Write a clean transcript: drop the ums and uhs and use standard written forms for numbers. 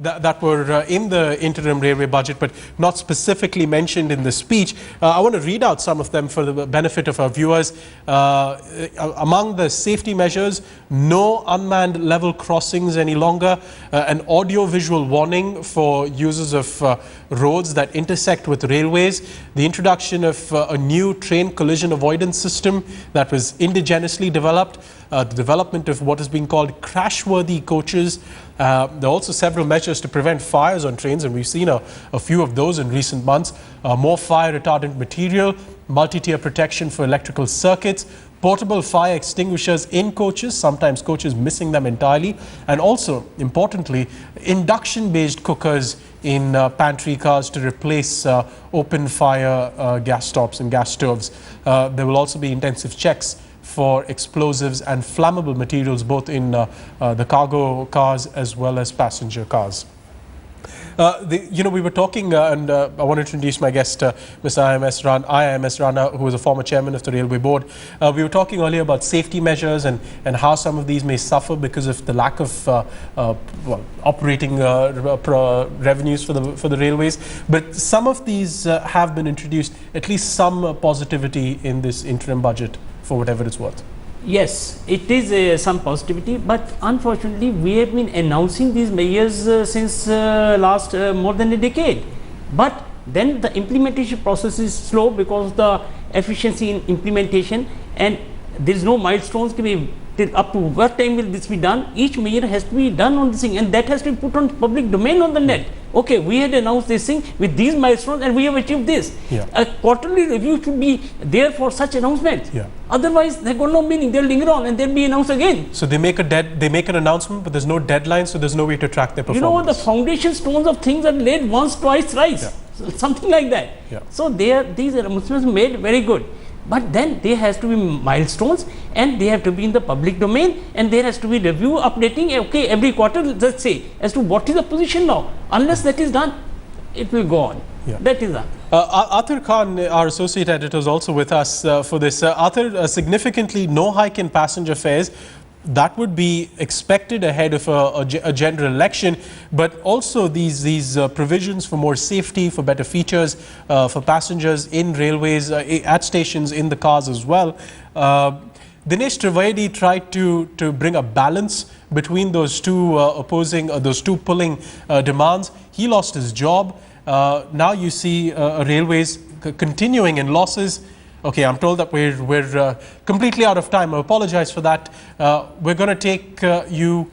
that were in the interim railway budget but not specifically mentioned in the speech. I want to read out some of them for the benefit of our viewers. Among the safety measures, no unmanned level crossings any longer, an audio-visual warning for users of roads that intersect with railways, the introduction of a new train collision avoidance system that was indigenously developed, the development of what is being called crashworthy coaches. There are also several measures to prevent fires on trains, and we've seen a few of those in recent months. More fire retardant material, multi-tier protection for electrical circuits, portable fire extinguishers in coaches, sometimes coaches missing them entirely, and also, importantly, induction-based cookers in pantry cars to replace open fire gas stops and gas stoves. There will also be intensive checks for explosives and flammable materials both in the cargo cars as well as passenger cars. We were talking, and I want to introduce my guest, Mr. IIMS Rana, who is a former chairman of the Railway Board. We were talking earlier about safety measures and how some of these may suffer because of the lack of operating revenues for the railways. But some of these have been introduced, at least some positivity in this interim budget, for whatever it's worth. Yes, it is some positivity, but unfortunately we have been announcing these measures since last more than a decade. But then the implementation process is slow because the efficiency in implementation, and there is no milestones to be up to what time will this be done. Each measure has to be done on this thing, and that has to be put on public domain on the net. Okay, we had announced this thing with these milestones and we have achieved this. Yeah. A quarterly review should be there for such announcements. Yeah. Otherwise, they've got no meaning. They'll linger on and they'll be announced again. So they make an announcement, but there's no deadline, so there's no way to track their performance. You know what? The foundation stones of things are laid once, twice, thrice. Yeah. Something like that. Yeah. So these announcements made very good. But then there has to be milestones and they have to be in the public domain, and there has to be review, updating, okay, every quarter, let's say, as to what is the position now. Unless that is done, it will go on. Yeah. That is done. Arthur Khan, our associate editor, is also with us for this. Arthur, significantly no hike in passenger fares. That would be expected ahead of a general election, but also these provisions for more safety, for better features for passengers in railways, at stations, in the cars as well. Dinesh Trivedi tried to bring a balance between those two those two pulling demands. He lost his job. Now you see railways continuing in losses. Okay, I'm told that we're completely out of time. I apologize for that. We're going to take you